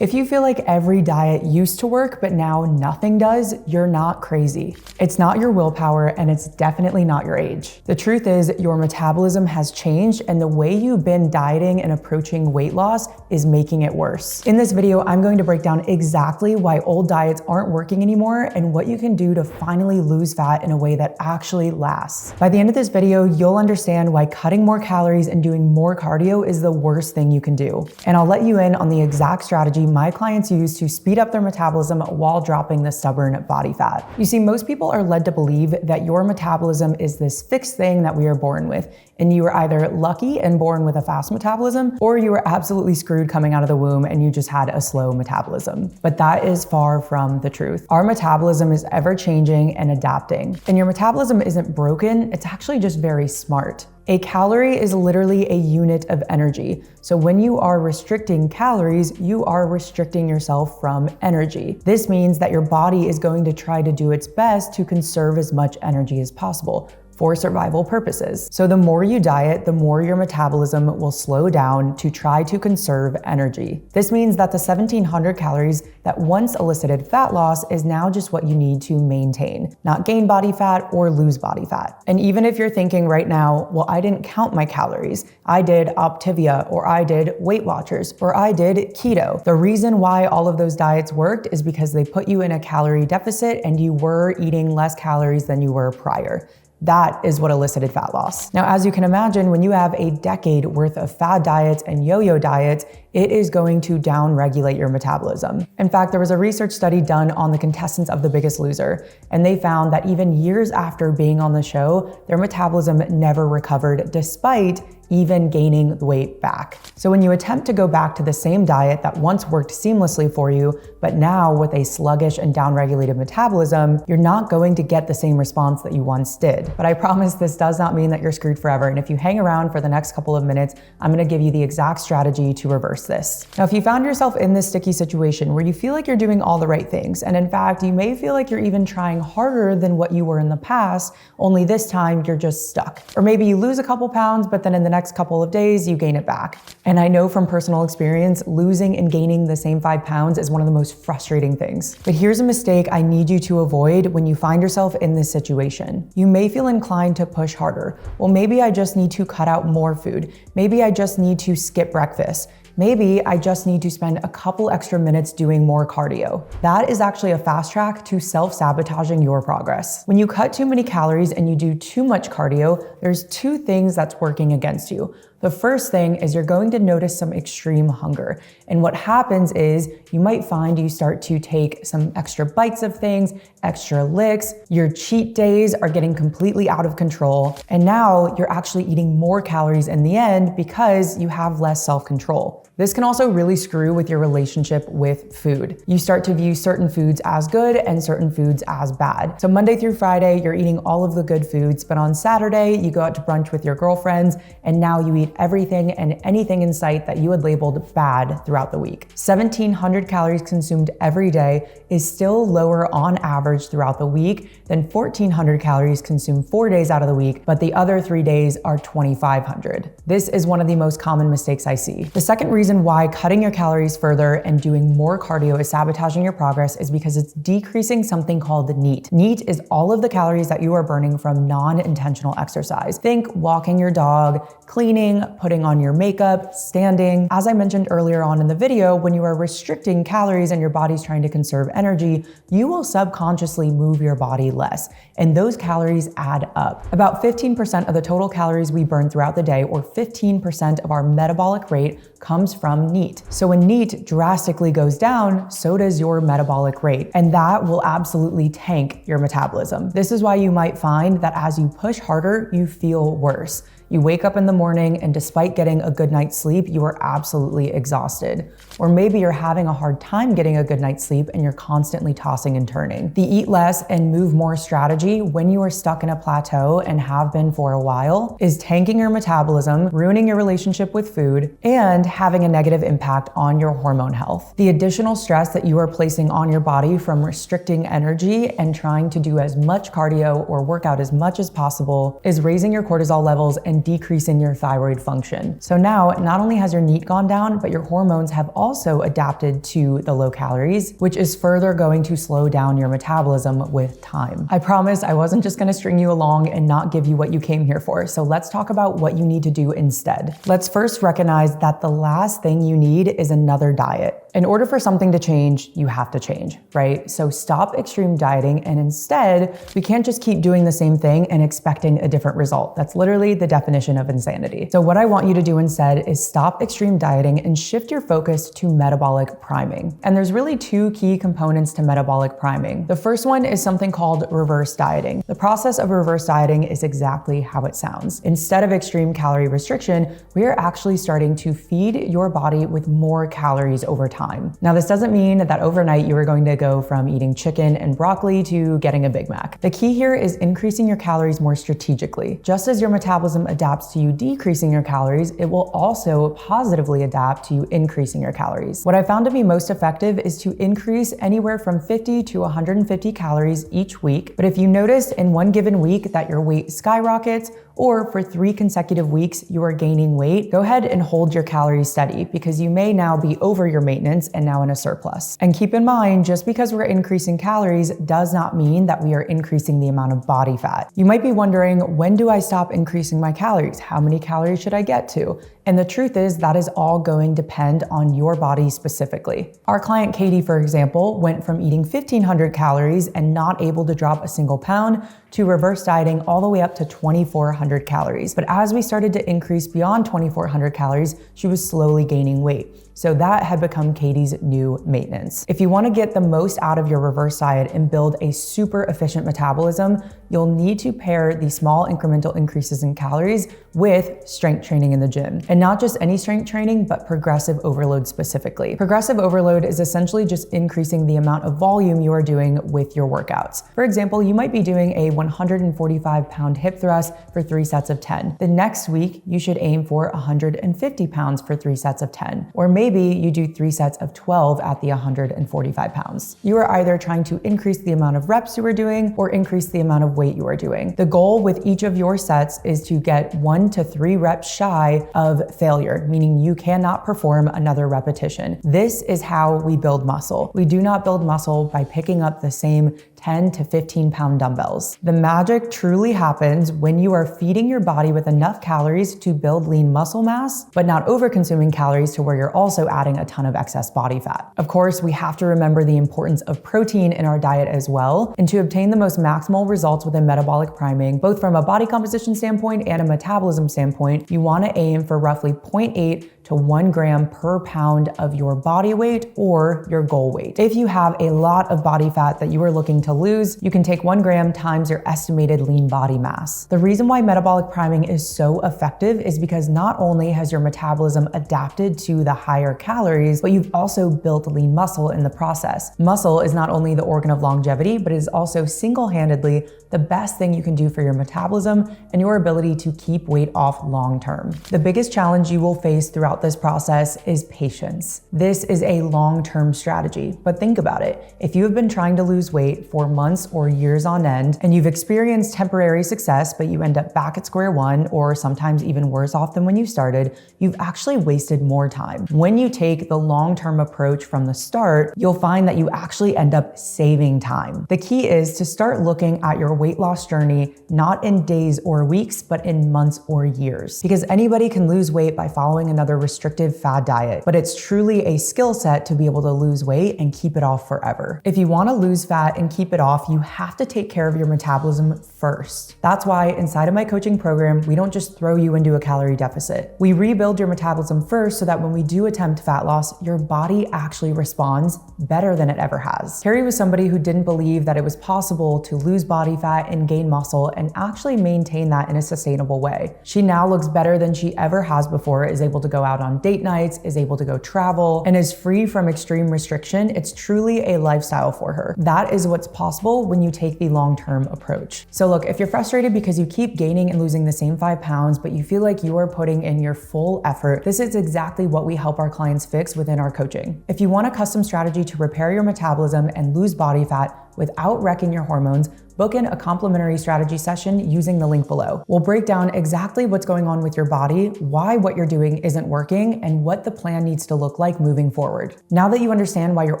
If you feel like every diet used to work, but now nothing does, you're not crazy. It's not your willpower, and it's definitely not your age. The truth is, your metabolism has changed, and the way you've been dieting and approaching weight loss is making it worse. In this video, I'm going to break down exactly why old diets aren't working anymore and what you can do to finally lose fat in a way that actually lasts. By the end of this video, you'll understand why cutting more calories and doing more cardio is the worst thing you can do. And I'll let you in on the exact strategy my clients use to speed up their metabolism while dropping the stubborn body fat. You see, most people are led to believe that your metabolism is this fixed thing that we are born with, and you are either lucky and born with a fast metabolism, or you were absolutely screwed coming out of the womb and you just had a slow metabolism. But that is far from the truth. Our metabolism is ever changing and adapting, and your metabolism isn't broken, it's actually just very smart. A calorie is literally a unit of energy. So when you are restricting calories, you are restricting yourself from energy. This means that your body is going to try to do its best to conserve as much energy as possible for survival purposes. So the more you diet, the more your metabolism will slow down to try to conserve energy. This means that the 1,700 calories that once elicited fat loss is now just what you need to maintain, not gain body fat or lose body fat. And even if you're thinking right now, well, I didn't count my calories, I did Optivia, or I did Weight Watchers, or I did keto. The reason why all of those diets worked is because they put you in a calorie deficit and you were eating less calories than you were prior. That is what elicited fat loss. Now, as you can imagine, when you have a decade worth of fad diets and yo-yo diets, it is going to down-regulate your metabolism. In fact, there was a research study done on the contestants of The Biggest Loser, and they found that even years after being on the show, their metabolism never recovered despite even gaining the weight back. So when you attempt to go back to the same diet that once worked seamlessly for you, but now with a sluggish and down-regulated metabolism, you're not going to get the same response that you once did. But I promise this does not mean that you're screwed forever. And if you hang around for the next couple of minutes, I'm gonna give you the exact strategy to reverse this. Now, if you found yourself in this sticky situation where you feel like you're doing all the right things, and in fact, you may feel like you're even trying harder than what you were in the past, only this time you're just stuck. Or maybe you lose a couple pounds, but then in the next couple of days, you gain it back. And I know from personal experience, losing and gaining the same 5 pounds is one of the most frustrating things. But here's a mistake I need you to avoid when you find yourself in this situation. You may feel inclined to push harder. Well, maybe I just need to cut out more food. Maybe I just need to skip breakfast. Maybe I just need to spend a couple extra minutes doing more cardio. That is actually a fast track to self-sabotaging your progress. When you cut too many calories and you do too much cardio, there's two things that's working against you. The first thing is you're going to notice some extreme hunger. And what happens is you might find you start to take some extra bites of things, extra licks, your cheat days are getting completely out of control. And now you're actually eating more calories in the end because you have less self-control. This can also really screw with your relationship with food. You start to view certain foods as good and certain foods as bad. So Monday through Friday, you're eating all of the good foods, but on Saturday, you go out to brunch with your girlfriends, and now you eat everything and anything in sight that you had labeled bad throughout the week. 1,700 calories consumed every day is still lower on average throughout the week than 1,400 calories consumed 4 days out of the week, but the other 3 days are 2,500. This is one of the most common mistakes I see. The second reason why cutting your calories further and doing more cardio is sabotaging your progress is because it's decreasing something called NEAT. NEAT is all of the calories that you are burning from non-intentional exercise. Think walking your dog, cleaning, putting on your makeup, standing. As I mentioned earlier on in the video, when you are restricting calories and your body's trying to conserve energy, you will subconsciously move your body less, and those calories add up. About 15% of the total calories we burn throughout the day, or 15% of our metabolic rate, comes from NEAT. So when NEAT drastically goes down, so does your metabolic rate, and that will absolutely tank your metabolism. This is why you might find that as you push harder, you feel worse. You wake up in the morning and despite getting a good night's sleep, you are absolutely exhausted. Or maybe you're having a hard time getting a good night's sleep and you're constantly tossing and turning. The eat less and move more strategy when you are stuck in a plateau and have been for a while is tanking your metabolism, ruining your relationship with food, and having a negative impact on your hormone health. The additional stress that you are placing on your body from restricting energy and trying to do as much cardio or work out as much as possible is raising your cortisol levels and and decreasing your thyroid function. So now, not only has your NEAT gone down, but your hormones have also adapted to the low calories, which is further going to slow down your metabolism with time. I promise I wasn't just gonna string you along and not give you what you came here for. So let's talk about what you need to do instead. Let's first recognize that the last thing you need is another diet. In order for something to change, you have to change, right? So stop extreme dieting, and instead, we can't just keep doing the same thing and expecting a different result. That's literally the definition of insanity. So what I want you to do instead is stop extreme dieting and shift your focus to metabolic priming. And there's really two key components to metabolic priming. The first one is something called reverse dieting. The process of reverse dieting is exactly how it sounds. Instead of extreme calorie restriction, we are actually starting to feed your body with more calories over time. Now, this doesn't mean that overnight you are going to go from eating chicken and broccoli to getting a Big Mac. The key here is increasing your calories more strategically. Just as your metabolism adapts to you decreasing your calories, it will also positively adapt to you increasing your calories. What I found to be most effective is to increase anywhere from 50 to 150 calories each week. But if you notice in one given week that your weight skyrockets, or for 3 consecutive weeks you are gaining weight, go ahead and hold your calories steady, because you may now be over your maintenance and now in a surplus. And keep in mind, just because we're increasing calories does not mean that we are increasing the amount of body fat. You might be wondering, when do I stop increasing my calories? How many calories should I get to? And the truth is that is all going to depend on your body specifically. Our client Katie, for example, went from eating 1,500 calories and not able to drop a single pound to reverse dieting all the way up to 2,400 calories. But as we started to increase beyond 2,400 calories, she was slowly gaining weight. So that had become Katie's new maintenance. If you want to get the most out of your reverse diet and build a super efficient metabolism, you'll need to pair the small incremental increases in calories with strength training in the gym. And not just any strength training, but progressive overload specifically. Progressive overload is essentially just increasing the amount of volume you are doing with your workouts. For example, you might be doing a 145-pound hip thrust for 3 sets of 10. The next week, you should aim for 150 pounds for 3 sets of 10. Or maybe you do 3 sets of 12 at the 145 pounds. You are either trying to increase the amount of reps you are doing or increase the amount of weight you are doing. The goal with each of your sets is to get 1 to 3 reps shy of failure, meaning you cannot perform another repetition. This is how we build muscle. We do not build muscle by picking up the same 10 to 15 pound dumbbells. The magic truly happens when you are feeding your body with enough calories to build lean muscle mass, but not over-consuming calories to where you're also adding a ton of excess body fat. Of course, we have to remember the importance of protein in our diet as well. And to obtain the most maximal results within metabolic priming, both from a body composition standpoint and a metabolism standpoint, you want to aim for roughly 0.8 to 1 gram per pound of your body weight or your goal weight. If you have a lot of body fat that you are looking to lose, you can take 1 gram times your estimated lean body mass. The reason why metabolic priming is so effective is because not only has your metabolism adapted to the higher calories, but you've also built lean muscle in the process. Muscle is not only the organ of longevity, but it is also single-handedly the best thing you can do for your metabolism and your ability to keep weight off long term. The biggest challenge you will face throughout this process is patience. This is a long-term strategy, but think about it. If you have been trying to lose weight for months or years on end, and you've experienced temporary success, but you end up back at square one, or sometimes even worse off than when you started, you've actually wasted more time. When you take the long-term approach from the start, you'll find that you actually end up saving time. The key is to start looking at your weight loss journey, not in days or weeks, but in months or years. Because anybody can lose weight by following another restrictive fad diet, but it's truly a skill set to be able to lose weight and keep it off forever. If you want to lose fat and keep it off, you have to take care of your metabolism first. That's why inside of my coaching program, we don't just throw you into a calorie deficit. We rebuild your metabolism first so that when we do attempt fat loss, your body actually responds better than it ever has. Carrie was somebody who didn't believe that it was possible to lose body fat and gain muscle and actually maintain that in a sustainable way. She now looks better than she ever has before, is able to go out on date nights, is able to go travel, and is free from extreme restriction. It's truly a lifestyle for her. That is what's possible when you take the long-term approach. So look, if you're frustrated because you keep gaining and losing the same 5 pounds, but you feel like you are putting in your full effort, this is exactly what we help our clients fix within our coaching. If you want a custom strategy to repair your metabolism and lose body fat, without wrecking your hormones, book in a complimentary strategy session using the link below. We'll break down exactly what's going on with your body, why what you're doing isn't working, and what the plan needs to look like moving forward. Now that you understand why your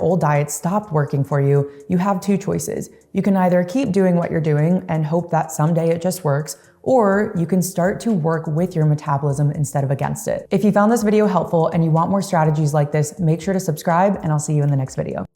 old diet stopped working for you, you have two choices. You can either keep doing what you're doing and hope that someday it just works, or you can start to work with your metabolism instead of against it. If you found this video helpful and you want more strategies like this, make sure to subscribe, and I'll see you in the next video.